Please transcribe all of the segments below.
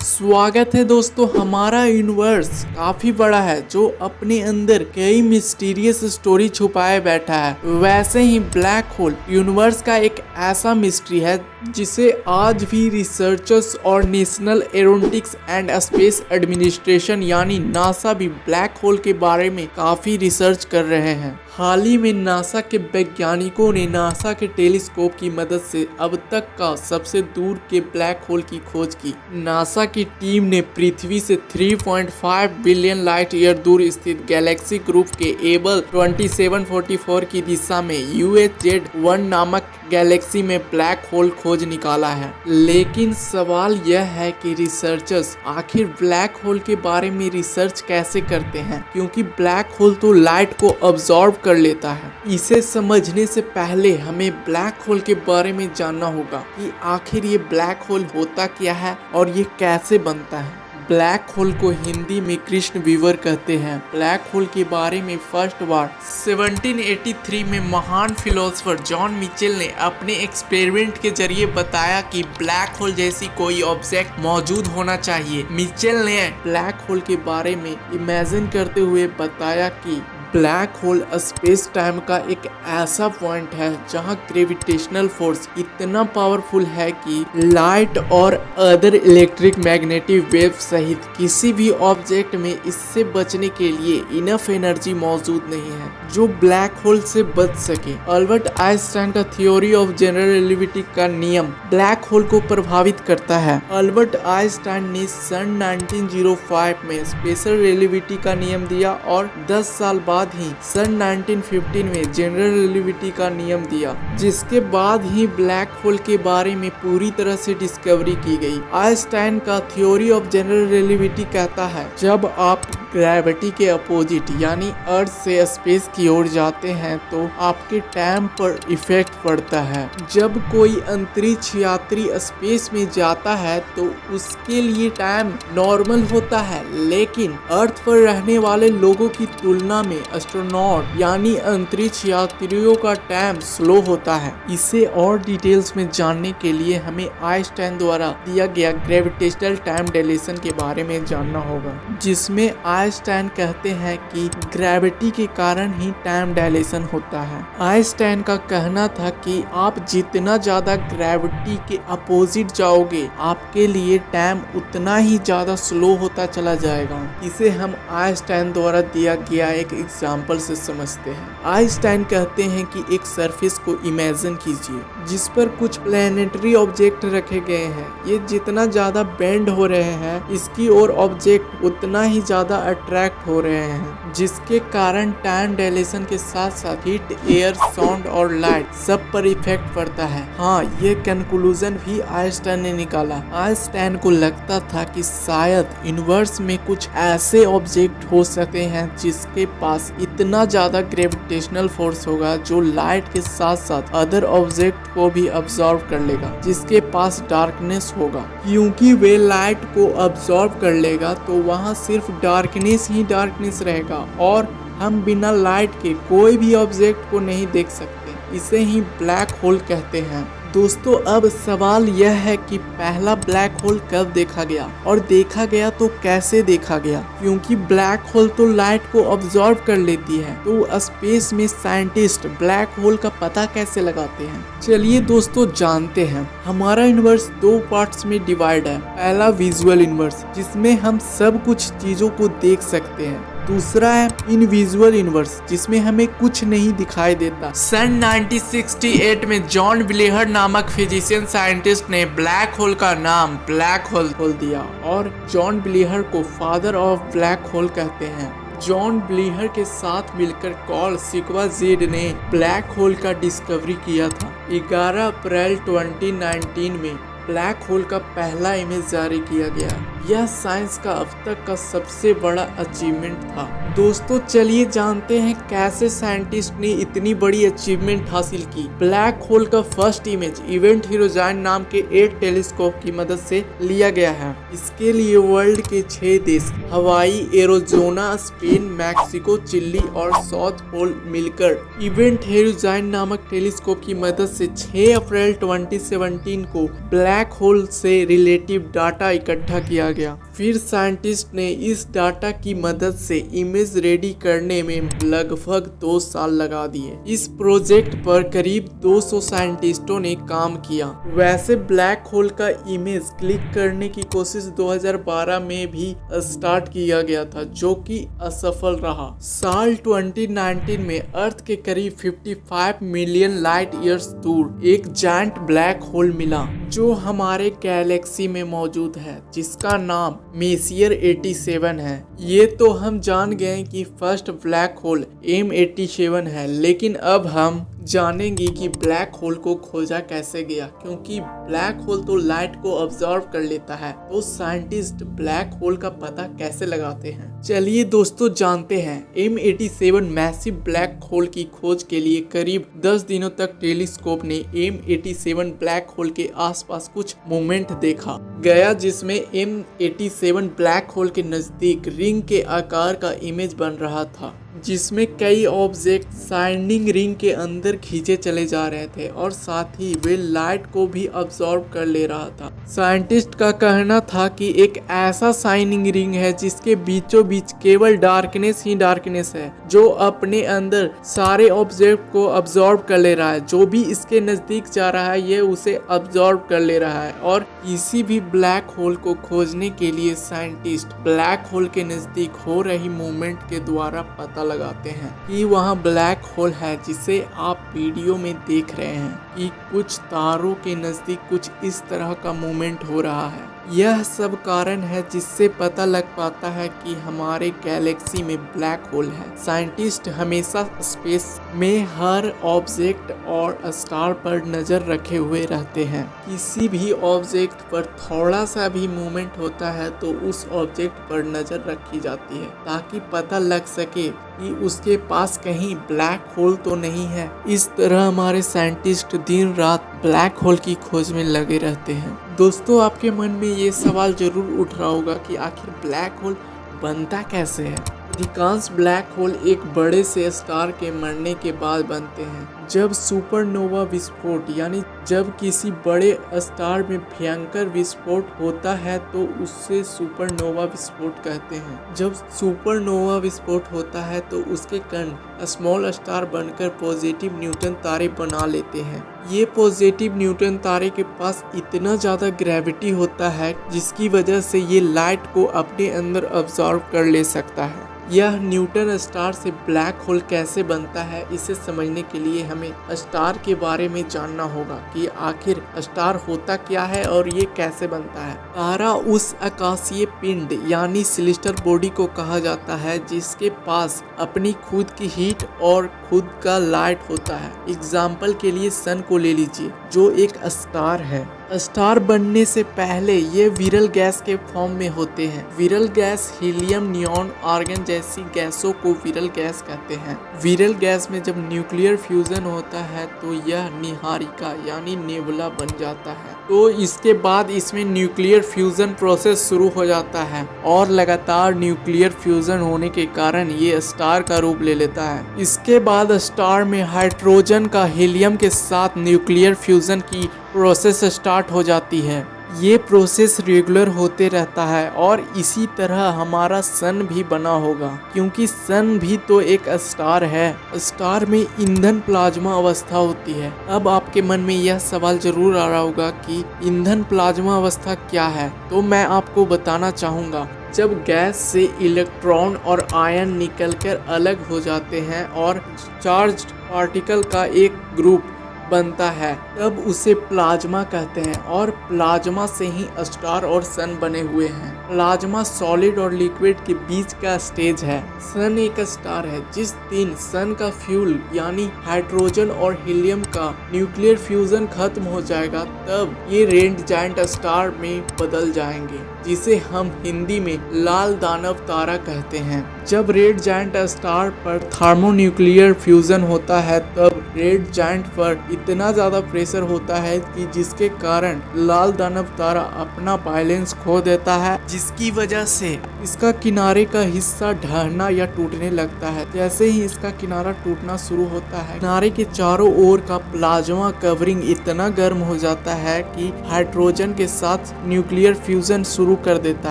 स्वागत है दोस्तों। हमारा यूनिवर्स काफी बड़ा है जो अपने अंदर कई मिस्टीरियस स्टोरी छुपाए बैठा है। वैसे ही ब्लैक होल यूनिवर्स का एक ऐसा मिस्ट्री है जिसे आज भी रिसर्चर्स और national aeronautics and space administration यानी नासा भी ब्लैक होल के बारे में काफी रिसर्च कर रहे हैं। हाल ही में नासा के वैज्ञानिकों ने नासा के टेलीस्कोप की मदद से अब तक का सबसे दूर के ब्लैक होल की खोज की। नासा की टीम ने पृथ्वी से 3.5 बिलियन लाइट ईयर दूर स्थित गैलेक्सी ग्रुप के एबल 2744 की दिशा में UHZ-1 नामक गैलेक्सी में ब्लैक होल खोज निकाला है। लेकिन सवाल यह है कि रिसर्चर्स आखिर ब्लैक होल के बारे में रिसर्च कैसे करते हैं, क्योंकि ब्लैक होल तो लाइट को अब्सॉर्ब कर लेता है। इसे समझने से पहले हमें ब्लैक होल के बारे में जानना होगा कि आखिर ये ब्लैक होल होता क्या है और ये कैसे बनता है। ब्लैक होल को हिंदी में कृष्ण विवर कहते हैं। ब्लैक होल के बारे में फर्स्ट बार 1783 में महान फिलोसोफर जॉन मिचेल ने अपने एक्सपेरिमेंट के जरिए बताया कि ब्लैक होल जैसी कोई ऑब्जेक्ट मौजूद होना चाहिए। मिचेल ने ब्लैक होल के बारे में इमेजिन करते हुए बताया कि ब्लैक होल स्पेस टाइम का एक ऐसा पॉइंट है जहां ग्रेविटेशनल फोर्स इतना पावरफुल है कि लाइट और अदर इलेक्ट्रिक मैग्नेटिक वेव सहित किसी भी ऑब्जेक्ट में इससे बचने के लिए इनफ एनर्जी मौजूद नहीं है जो ब्लैक होल से बच सके। अल्बर्ट आइंस्टाइन का थ्योरी ऑफ जनरल रिलेटिविटी का नियम ब्लैक होल को प्रभावित करता है। अल्बर्ट आइंस्टाइन ने सन 1905 में स्पेशल रिलेटिविटी का नियम दिया और 10 साल बाद ही सन 1915 में जनरल रिलेटिविटी का नियम दिया, जिसके बाद ही ब्लैक होल के बारे में पूरी तरह से डिस्कवरी की गई। आइंस्टाइन का थ्योरी ऑफ जनरल रिलेटिविटी कहता है जब आप ग्रेविटी के अपोजिट यानी अर्थ से स्पेस की ओर जाते हैं तो आपके टाइम पर इफेक्ट पड़ता है। जब कोई अंतरिक्ष यात्री स्पेस में जाता है तो उसके लिए टाइम नॉर्मल होता है, लेकिन अर्थ पर रहने वाले लोगों की तुलना में एस्ट्रोनॉट यानी अंतरिक्ष यात्रियों का टाइम स्लो होता है। इसे और डिटेल्स में जानने के लिए हमें आइंस्टाइन द्वारा दिया गया ग्रेविटेशनल टाइम डायलेशन के बारे में जानना होगा, जिसमें आइंस्टाइन कहते हैं कि ग्रेविटी के कारण ही टाइम डायलेशन होता है। आइंस्टाइन का कहना था कि आप जितना ज्यादा ग्रेविटी के अपोजिट जाओगे आपके लिए टाइम उतना ही ज्यादा स्लो होता चला जाएगा। इसे हम आइंस्टाइन द्वारा दिया गया एक एग्जाम्पल से समझते हैं। आइंस्टाइन कहते हैं कि एक सरफेस को इमेजिन कीजिए जिस पर कुछ प्लैनेटरी ऑब्जेक्ट रखे गए हैं। ये जितना ज्यादा बेंड हो रहे हैं इसकी ओर ऑब्जेक्ट उतना ही ज्यादा अट्रैक्ट हो रहे हैं, जिसके कारण टाइम डायलेशन के साथ साथ हीट, एयर, साउंड और लाइट सब पर इफेक्ट पड़ता है। हाँ, ये कंक्लूजन भी आइंस्टाइन ने निकाला। आइंस्टाइन को लगता था कि शायद यूनिवर्स में कुछ ऐसे ऑब्जेक्ट हो सकते हैं जिसके पास इतना ज्यादा ग्रेविटेशनल फोर्स होगा जो लाइट के साथ साथ अदर ऑब्जेक्ट को भी अब्सॉर्ब कर लेगा, जिसके पास डार्कनेस होगा। क्योंकि वे लाइट को अब्सॉर्ब कर लेगा तो वहाँ सिर्फ डार्कनेस ही डार्कनेस रहेगा और हम बिना लाइट के कोई भी ऑब्जेक्ट को नहीं देख सकते। इसे ही ब्लैक होल कहते हैं। दोस्तों, अब सवाल यह है कि पहला ब्लैक होल कब देखा गया और देखा गया तो कैसे देखा गया, क्योंकि ब्लैक होल तो लाइट को अब्सॉर्ब कर लेती है। तो स्पेस में साइंटिस्ट ब्लैक होल का पता कैसे लगाते हैं? चलिए दोस्तों जानते हैं। हमारा यूनिवर्स दो पार्ट्स में डिवाइड है। पहला विजुअल यूनिवर्स जिसमें हम सब कुछ चीजों को देख सकते हैं। दूसरा है इनविजुअल यूनिवर्स जिसमें हमें कुछ नहीं दिखाई देता। सन 1968 में जॉन ब्लेहर नामक फिजिशियन साइंटिस्ट ने ब्लैक होल का नाम ब्लैक होल दिया और जॉन ब्लेहर को फादर ऑफ ब्लैक होल कहते हैं। जॉन ब्लेहर के साथ मिलकर कार्ल शिवाजेड ने ब्लैक होल का डिस्कवरी किया था। 11 अप्रैल 2019 में ब्लैक होल का पहला इमेज जारी किया गया। यह साइंस का अब तक का सबसे बड़ा अचीवमेंट था। दोस्तों चलिए जानते हैं कैसे साइंटिस्ट ने इतनी बड़ी अचीवमेंट हासिल की। ब्लैक होल का फर्स्ट इमेज इवेंट होराइजन नाम के 8 टेलीस्कोप की मदद से लिया गया है। इसके लिए वर्ल्ड के 6 देश हवाई, एरिज़ोना, स्पेन, मैक्सिको, चिली और साउथ पोल मिलकर इवेंट होराइजन नामक टेलीस्कोप की मदद से 6 अप्रैल 2017 को ब्लैक होल से रिलेटिव डाटा इकट्ठा किया गया। फिर साइंटिस्ट ने इस डाटा की मदद से इमेज रेडी करने में लगभग 2 साल लगा दिए। इस प्रोजेक्ट पर करीब 200 साइंटिस्टों ने काम किया। वैसे ब्लैक होल का इमेज क्लिक करने की कोशिश 2012 में भी स्टार्ट किया गया था, जो कि असफल रहा। साल 2019 में अर्थ के करीब 55 मिलियन लाइट ईयर्स दूर एक जायंट ब्लैक होल मिला, जो हमारे गैलेक्सी में मौजूद है, जिसका नाम मेसियर 87 है। ये तो हम जान गए कि फर्स्ट ब्लैक होल M87 है, लेकिन अब हम जानेंगे कि ब्लैक होल को खोजा कैसे गया, क्योंकि ब्लैक होल तो लाइट को ऑब्जर्व कर लेता है। तो साइंटिस्ट ब्लैक होल का पता कैसे लगाते हैं, चलिए दोस्तों जानते हैं। M87 मैसिव ब्लैक होल की खोज के लिए करीब 10 दिनों तक टेलीस्कोप ने M87 ब्लैक होल के आसपास कुछ मूवमेंट देखा गया, जिसमें M87 ब्लैक होल के नजदीक रिंग के आकार का इमेज बन रहा था, जिसमें कई ऑब्जेक्ट शाइनिंग रिंग के अंदर खींचे चले जा रहे थे और साथ ही वे लाइट को भी अब्सॉर्ब कर ले रहा था। साइंटिस्ट का कहना था कि एक ऐसा शाइनिंग रिंग है जिसके बीचों बीच केवल डार्कनेस ही डार्कनेस है, जो अपने अंदर सारे ऑब्जेक्ट को अब्सॉर्ब कर ले रहा है। जो भी इसके नजदीक जा रहा है ये उसे अब्सॉर्ब कर ले रहा है। और किसी भी ब्लैक होल को खोजने के लिए साइंटिस्ट ब्लैक होल के नजदीक हो रही मूवमेंट के द्वारा पता लगाते हैं कि वहां ब्लैक होल है, जिसे आप वीडियो में देख रहे हैं कि कुछ तारों के नजदीक कुछ इस तरह का मूवमेंट हो रहा है। यह सब कारण है जिससे पता लग पाता है कि हमारे गैलेक्सी में ब्लैक होल है। साइंटिस्ट हमेशा स्पेस में हर ऑब्जेक्ट और स्टार पर नजर रखे हुए रहते हैं। किसी भी ऑब्जेक्ट पर थोड़ा सा भी मूवमेंट होता है तो उस ऑब्जेक्ट पर नजर रखी जाती है, ताकि पता लग सके कि उसके पास कहीं ब्लैक होल तो नहीं है। इस तरह हमारे साइंटिस्ट दिन रात ब्लैक होल की खोज में लगे रहते हैं। दोस्तों आपके मन में ये सवाल जरूर उठ रहा होगा कि आखिर ब्लैक होल बनता कैसे है। अधिकांश ब्लैक होल एक बड़े से स्टार के मरने के बाद बनते हैं। जब सुपरनोवा विस्फोट यानी जब किसी बड़े स्टार में भयंकर विस्फोट होता है तो उससे सुपरनोवा विस्फोट कहते हैं। जब सुपरनोवा विस्फोट होता है तो उसके कण स्मॉल स्टार बनकर पॉजिटिव न्यूट्रॉन तारे बना लेते हैं। ये पॉजिटिव न्यूट्रॉन तारे के पास इतना ज़्यादा ग्रेविटी होता है जिसकी वजह से ये लाइट को अपने अंदर अब्सॉर्ब कर ले सकता है। यह न्यूट्रॉन स्टार से ब्लैक होल कैसे बनता है, इसे समझने के लिए हमें स्टार के बारे में जानना होगा कि आखिर स्टार होता क्या है और ये कैसे बनता है। तारा उस आकाशीय पिंड यानी सेलेस्टियल बॉडी को कहा जाता है जिसके पास अपनी खुद की हीट और खुद का लाइट होता है। एग्जाम्पल के लिए सन को ले लीजिए, जो एक स्टार है। स्टार बनने से पहले ये विरल गैस के फॉर्म में होते हैं। विरल गैस हीलियम, नियॉन, आर्गन जैसी गैसों को विरल गैस कहते हैं। विरल गैस में जब न्यूक्लियर फ्यूजन होता है तो यह निहारिका यानी नेबुला बन जाता है। तो इसके बाद इसमें न्यूक्लियर फ्यूजन प्रोसेस शुरू हो जाता है और लगातार न्यूक्लियर फ्यूजन होने के कारण ये स्टार का रूप ले लेता है। इसके बाद स्टार में हाइड्रोजन का हीलियम के साथ न्यूक्लियर फ्यूजन की प्रोसेस स्टार्ट हो जाती है। ये प्रोसेस रेगुलर होते रहता है और इसी तरह हमारा सन भी बना होगा, क्योंकि सन भी तो एक स्टार है। स्टार में ईंधन प्लाज्मा अवस्था होती है। अब आपके मन में यह सवाल जरूर आ रहा होगा कि ईंधन प्लाज्मा अवस्था क्या है, तो मैं आपको बताना चाहूँगा। जब गैस से इलेक्ट्रॉन और आयन निकलकर अलग हो जाते हैं और चार्ज्ड पार्टिकल का एक ग्रुप बनता है तब उसे प्लाज्मा कहते हैं और प्लाज्मा से ही स्टार और सन बने हुए हैं। प्लाज्मा सॉलिड और लिक्विड के बीच का स्टेज है। सन एक स्टार है जिस दिन सन का फ्यूल यानी हाइड्रोजन और हीलियम का न्यूक्लियर फ्यूजन खत्म हो जाएगा तब ये रेड जायंट स्टार में बदल जाएंगे, जिसे हम हिंदी में लाल दानव तारा कहते हैं। जब रेड जायंट स्टार पर थर्मोन्यूक्लियर फ्यूजन होता है तब रेड जायंट पर इतना ज्यादा प्रेशर होता है कि जिसके कारण लाल दानव तारा अपना बैलेंस खो देता है, जिसकी वजह से इसका किनारे का हिस्सा ढहना या टूटने लगता है। जैसे ही इसका किनारा टूटना शुरू होता है, किनारे के चारों ओर का प्लाज्मा कवरिंग इतना गर्म हो जाता है कि हाइड्रोजन के साथ न्यूक्लियर फ्यूजन शुरू कर देता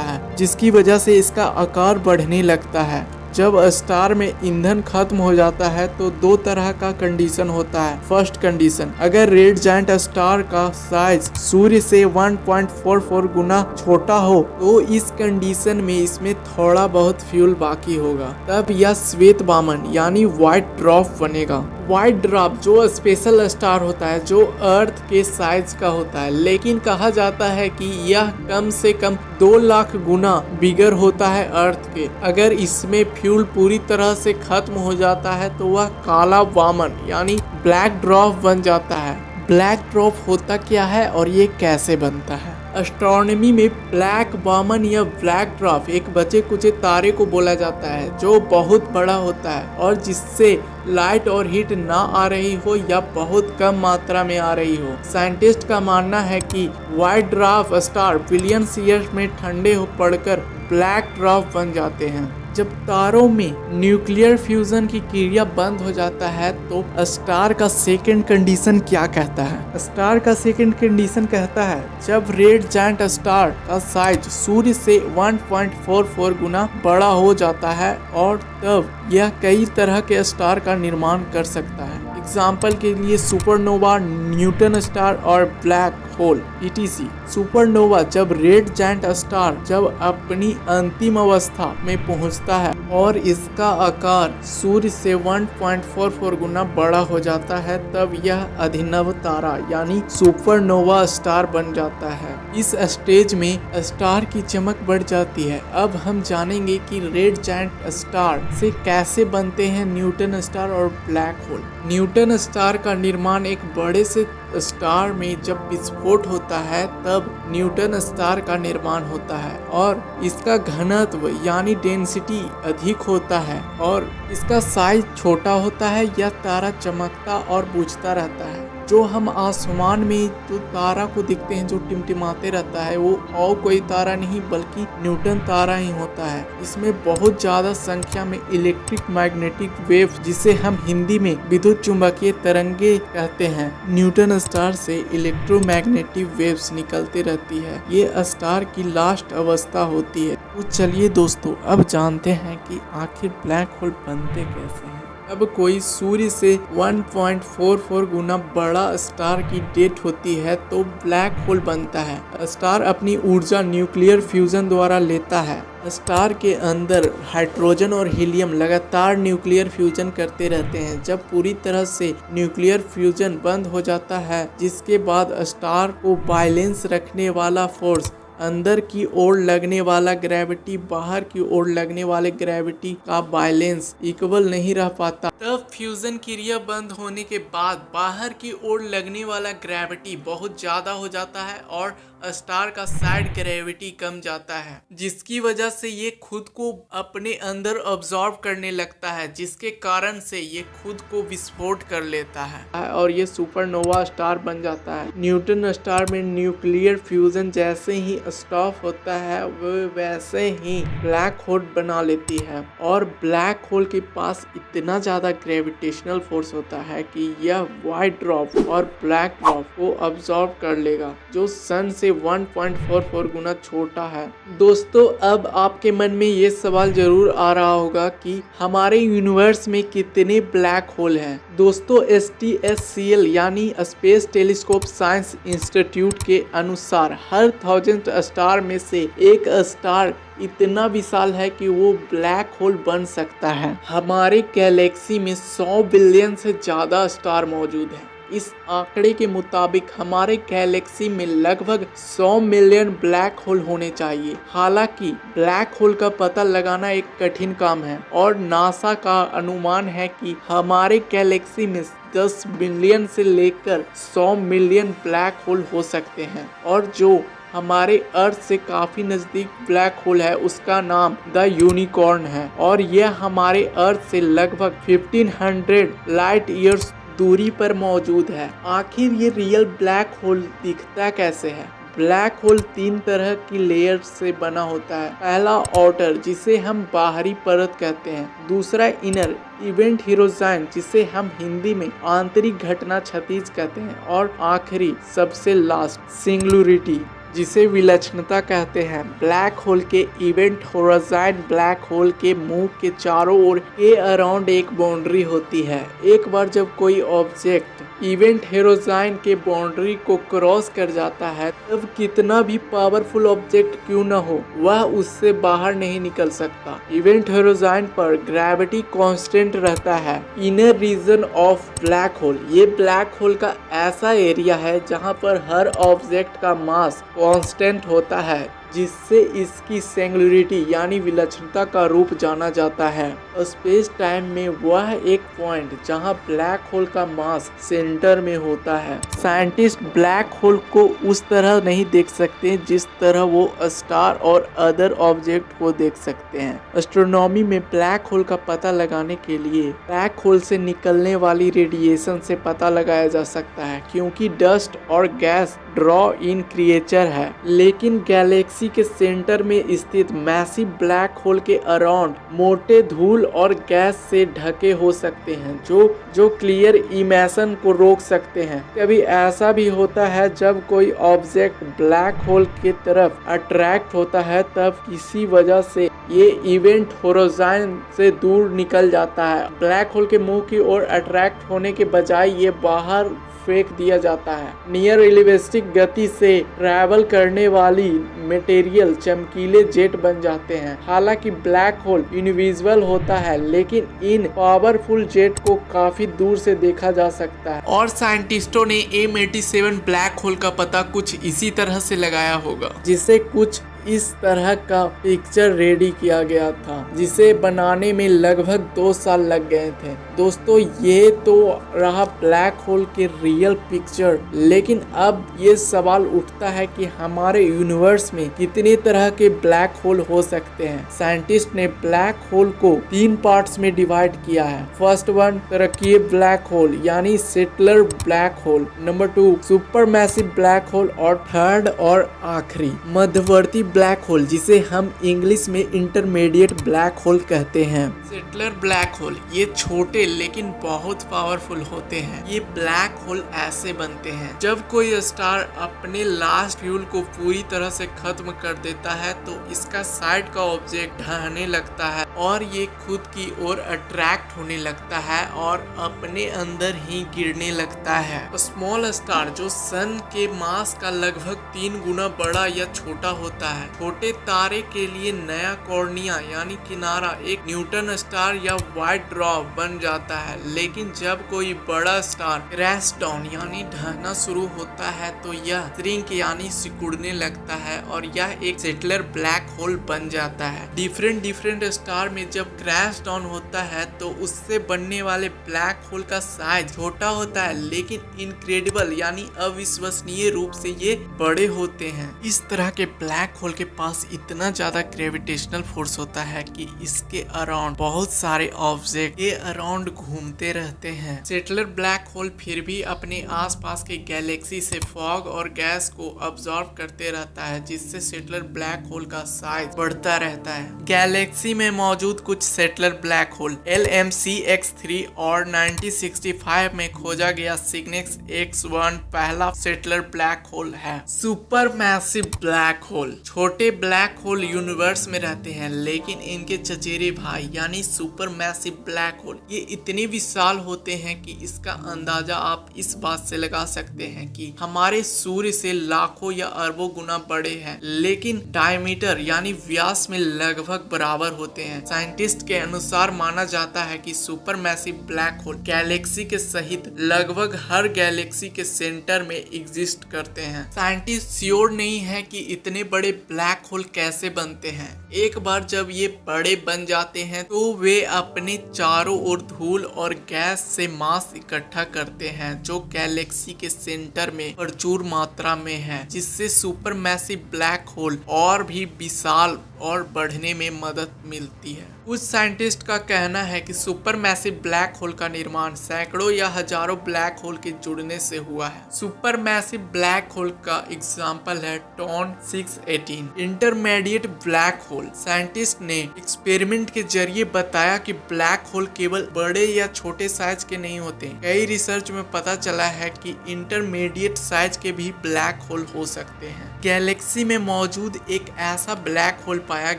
है, जिसकी वजह से इसका आकार बढ़ने लगता है। जब स्टार में ईंधन खत्म हो जाता है तो दो तरह का कंडीशन होता है। फर्स्ट कंडीशन, अगर रेड जायंट स्टार का साइज सूर्य से 1.44 गुना छोटा हो तो इस कंडीशन में इसमें थोड़ा बहुत फ्यूल बाकी होगा, तब यह श्वेत वामन यानी व्हाइट ड्वार्फ बनेगा। व्हाइट ड्वार्फ जो स्पेशल स्टार होता है जो अर्थ के साइज का होता है, लेकिन कहा जाता है कि यह कम से कम 2 लाख गुना बिगर होता है अर्थ के। अगर इसमें फ्यूल पूरी तरह से खत्म हो जाता है तो वह काला वामन यानी ब्लैक ड्वार्फ बन जाता है। ब्लैक ड्वार्फ होता क्या है और ये कैसे बनता है? एस्ट्रोनॉमी में ब्लैक वामन या ब्लैक ड्वार्फ एक बचे कुचे तारे को बोला जाता है जो बहुत बड़ा होता है और जिससे लाइट और हीट ना आ रही हो या बहुत कम मात्रा में आ रही हो। साइंटिस्ट का मानना है कि white dwarf star billions years में ठंडे हो पड़कर ब्लैक ड्वार्फ बन जाते हैं। जब तारों में न्यूक्लियर फ्यूजन की क्रिया बंद हो जाता है तो स्टार का सेकंड कंडीशन क्या कहता है? स्टार का सेकंड कंडीशन कहता है जब रेड जायंट स्टार का साइज सूर्य से 1.44 गुना बड़ा हो जाता है और तब यह कई तरह के स्टार का निर्माण कर सकता है। एग्जाम्पल के लिए सुपरनोवा, न्यूट्रॉन स्टार और ब्लैक होल etc। सुपरनोवा जब रेड जायंट स्टार जब अपनी अंतिम अवस्था में पहुंचता है और इसका आकार सूर्य से 1.44 गुना बड़ा हो जाता है तब यह अभिनव तारा यानी सुपरनोवा स्टार बन जाता है। इस स्टेज में स्टार की चमक बढ़ जाती है। अब हम जानेंगे कि रेड जायंट स्टार से कैसे बनते हैं न्यूट्रॉन स्टार और ब्लैक होल। न्यूट्रॉन स्टार का निर्माण एक बड़े से स्टार में जब विस्फोट होता है तब न्यूट्रॉन स्टार का निर्माण होता है और इसका घनत्व यानी डेंसिटी अधिक होता है और इसका साइज छोटा होता है। यह तारा चमकता और बुझता रहता है। जो हम आसमान में जो तारा को दिखते हैं जो टिमटिमाते रहता है वो और कोई तारा नहीं बल्कि न्यूट्रॉन तारा ही होता है। इसमें बहुत ज्यादा संख्या में इलेक्ट्रिक मैग्नेटिक वेव जिसे हम हिंदी में विद्युत चुंबकीय तरंगे कहते हैं, न्यूट्रॉन स्टार से इलेक्ट्रोमैग्नेटिक वेव्स निकलती रहती है। ये स्टार की लास्ट अवस्था होती है। तो चलिए दोस्तों अब जानते हैं कि आखिर ब्लैक होल बनते कैसे हैं। अब कोई सूर्य से 1.44 गुना बड़ा स्टार की डेथ होती है तो ब्लैक होल बनता है। स्टार अपनी ऊर्जा न्यूक्लियर फ्यूजन द्वारा लेता है। स्टार के अंदर हाइड्रोजन और हीलियम लगातार न्यूक्लियर फ्यूजन करते रहते हैं। जब पूरी तरह से न्यूक्लियर फ्यूजन बंद हो जाता है जिसके बाद स्टार को बैलेंस रखने वाला फोर्स, अंदर की ओर लगने वाला ग्रेविटी, बाहर की ओर लगने वाले ग्रेविटी का बैलेंस इक्वल नहीं रह पाता। तब फ्यूजन क्रिया बंद होने के बाद बाहर की ओर लगने वाला ग्रेविटी बहुत ज्यादा हो जाता है और स्टार का साइड ग्रेविटी कम जाता है, जिसकी वजह से ये खुद को अपने अंदर ऑब्जॉर्व करने लगता है, जिसके कारण से ये खुद को विस्फोट कर लेता है और ये सुपरनोवा स्टार बन जाता है। न्यूट्रॉन स्टार में न्यूक्लियर फ्यूजन जैसे ही स्टॉप होता है वो वैसे ही ब्लैक होल बना लेती है और ब्लैक होल के पास इतना ज्यादा ग्रेविटेशनल फोर्स होता है कि यह व्हाइट ड्वार्फ और ब्लैक ड्वार्फ को ऑब्जॉर्व कर लेगा जो सन से 1.44 गुना छोटा है। दोस्तों अब आपके मन में ये सवाल जरूर आ रहा होगा कि हमारे यूनिवर्स में कितने ब्लैक होल हैं। दोस्तों STSCL यानी स्पेस टेलीस्कोप साइंस इंस्टीट्यूट के अनुसार हर 1000 स्टार में से एक स्टार इतना विशाल है कि वो ब्लैक होल बन सकता है। हमारे गैलेक्सी में 100 बिलियन से ज्यादा स्टार मौजूद है। इस आंकड़े के मुताबिक हमारे गैलेक्सी में लगभग 100 मिलियन ब्लैक होल होने चाहिए। हालांकि ब्लैक होल का पता लगाना एक कठिन काम है और नासा का अनुमान है कि हमारे गैलेक्सी में 10 मिलियन से लेकर 100 मिलियन ब्लैक होल हो सकते हैं और जो हमारे अर्थ से काफी नजदीक ब्लैक होल है उसका नाम द यूनिकॉर्न है और यह हमारे अर्थ से लगभग 1500 लाइट ईयर्स दूरी पर मौजूद है। आखिर ये रियल ब्लैक होल दिखता कैसे है? ब्लैक होल 3 तरह की लेयर से बना होता है। पहला आउटर, जिसे हम बाहरी परत कहते हैं। दूसरा इनर, इवेंट होराइजन, जिसे हम हिंदी में आंतरिक घटना क्षितिज कहते हैं। और आखिरी सबसे लास्ट, सिंगुलरिटी, जिसे विलक्षणता कहते हैं। ब्लैक होल के इवेंट होराइजन ब्लैक होल के मुंह के चारों ओर के अराउंड एक बाउंड्री होती है। एक बार जब कोई ऑब्जेक्ट इवेंट होराइजन के बाउंड्री को क्रॉस कर जाता है तब कितना भी पावरफुल ऑब्जेक्ट क्यों न हो वह उससे बाहर नहीं निकल सकता। इवेंट होराइजन पर ग्रेविटी कांस्टेंट रहता है। Inner region of black hole, ये ब्लैक होल का ऐसा एरिया है जहां पर हर ऑब्जेक्ट का मास कांस्टेंट होता है, जिससे इसकी सिंगुलरिटी यानी विलक्षणता का रूप जाना जाता है। स्पेस टाइम में वह एक पॉइंट जहां ब्लैक होल का मास सेंटर में होता है। साइंटिस्ट ब्लैक होल को उस तरह नहीं देख सकते जिस तरह वो स्टार और अदर ऑब्जेक्ट को देख सकते हैं। एस्ट्रोनॉमी में ब्लैक होल का पता लगाने के लिए ब्लैक होल से निकलने वाली रेडिएशन से पता लगाया जा सकता है, क्योंकि डस्ट और गैस ड्रॉ इन क्रिएचर है। लेकिन गैलेक्सी के सेंटर में स्थित मैसिव ब्लैक होल के अराउंड मोटे धूल और गैस से ढके हो सकते हैं जो क्लियर इमिशन को रोक सकते हैं। कभी ऐसा भी होता है जब कोई ऑब्जेक्ट ब्लैक होल की तरफ अट्रैक्ट होता है तब किसी वजह से ये इवेंट होराइजन से दूर निकल जाता है। ब्लैक होल के मुंह की ओर अट्रैक्ट होने के बजाय ये बाहर फेंक दिया जाता है। नियर रिलेटिविस्टिक गति से ट्रैवल करने वाली मटेरियल चमकीले जेट बन जाते हैं। हालांकि ब्लैक होल इनविजिबल होता है, लेकिन इन पावरफुल जेट को काफी दूर से देखा जा सकता है। और साइंटिस्टों ने M87 ब्लैक होल का पता कुछ इसी तरह से लगाया होगा, जिसे कुछ इस तरह का पिक्चर रेडी किया गया था, जिसे बनाने में लगभग 2 साल लग गए थे। दोस्तों, ये तो रहा ब्लैक होल के रियल पिक्चर, लेकिन अब ये सवाल उठता है कि हमारे यूनिवर्स में कितने तरह के ब्लैक होल हो सकते हैं। साइंटिस्ट ने ब्लैक होल को 3 पार्ट्स में डिवाइड किया है। फर्स्ट वन, तरक्कीय ब्लैक होल यानी stellar black hole. Number 2, super massive black hole. और थर्ड और आखिरी मध्यवर्ती ब्लैक होल, जिसे हम इंग्लिश में इंटरमीडिएट ब्लैक होल कहते हैं। सेटलर ब्लैक होल ये छोटे लेकिन बहुत पावरफुल होते हैं। ये ब्लैक होल ऐसे बनते हैं जब कोई स्टार अपने लास्ट फ्यूल को पूरी तरह से खत्म कर देता है तो इसका साइड का ऑब्जेक्ट ढहने लगता है और ये खुद की ओर अट्रैक्ट होने लगता है और अपने अंदर ही गिरने लगता है। स्मॉल स्टार जो सन के मास का लगभग 3 गुना बड़ा या छोटा होता है। छोटे तारे के लिए नया कॉर्निया यानी किनारा एक न्यूटन स्टार या व्हाइट ड्वार्फ बन जाता है। लेकिन जब कोई बड़ा स्टार क्रैश डाउन यानी ढहना शुरू होता है तो यह श्रिंक यानी सिकुड़ने लगता है और यह एक सेटलर ब्लैक होल बन जाता है। डिफरेंट स्टार में जब क्रैश डाउन होता है तो उससे बनने वाले ब्लैक होल का साइज छोटा होता है, लेकिन इनक्रेडिबल यानी अविश्वसनीय रूप से ये बड़े होते हैं। इस तरह के ब्लैक होल के पास इतना ज्यादा ग्रेविटेशनल फोर्स होता है कि इसके अराउंड बहुत सारे ऑब्जेक्ट के अराउंड घूमते रहते हैं। सेटलर ब्लैक होल फिर भी अपने आसपास के गैलेक्सी से फॉग और गैस को अब्सॉर्ब करते रहता है, जिससे सेटलर ब्लैक होल का साइज बढ़ता रहता है। गैलेक्सी में मौजूद कुछ सेटलर ब्लैक होल LMC-X3 और 1965 में खोजा गया सिग्नेक्स X1 पहला सेटलर ब्लैक होल है। सुपर मैसिव ब्लैक होल छोटे ब्लैक होल यूनिवर्स में रहते हैं, लेकिन इनके चचेरे भाई यानी सुपर मैसिव ब्लैक होल ये इतने विशाल होते हैं कि इसका अंदाजा आप इस बात से लगा सकते हैं कि हमारे सूर्य से लाखों या अरबों गुना बड़े हैं, लेकिन डायमीटर यानी व्यास में लगभग बराबर होते हैं। साइंटिस्ट के अनुसार माना जाता है कि super massive black whole Galaxy के सहित लगभग हर गैलेक्सी के सेंटर में एग्जिस्ट करते हैं। साइंटिस्ट श्योर नहीं है कि इतने बड़े ब्लैक होल कैसे बनते हैं। एक बार जब ये बड़े बन जाते हैं तो वे अपने चारों ओर धूल और गैस से मास इकट्ठा करते हैं जो गैलेक्सी के सेंटर में प्रचुर मात्रा में है, जिससे सुपर मैसिव ब्लैक होल और भी विशाल और बढ़ने में मदद मिलती है। कुछ साइंटिस्ट का कहना है कि सुपर मैसिव ब्लैक होल का निर्माण सैकड़ों या हजारों ब्लैक होल के जुड़ने से हुआ है। सुपर मैसिव ब्लैक होल का एग्जाम्पल है TON 618 intermediate black hole. Scientist ने एक्सपेरिमेंट के जरिए बताया कि ब्लैक होल केवल बड़े या छोटे साइज के नहीं होते। कई रिसर्च में पता चला है कि इंटरमीडिएट साइज के भी ब्लैक होल हो सकते हैं। गैलेक्सी में मौजूद एक ऐसा ब्लैक होल पाया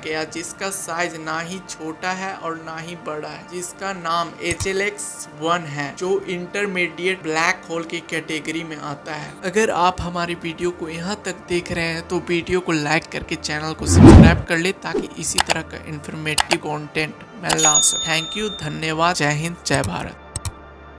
गया जिसका साइज ना ही छोटा है और ना ही बड़ा है, जिसका नाम HLX-1 है, जो इंटरमीडिएट ब्लैक होल की कैटेगरी में आता है। अगर आप हमारी वीडियो को यहाँ तक देख रहे हैं तो वीडियो को लाइक करके चैनल को सब्सक्राइब कर ले ताकि इसी तरह का इंफॉर्मेटिव कंटेंट मैं ला सकूं। थैंक यू, धन्यवाद, जय हिंद, जय भारत।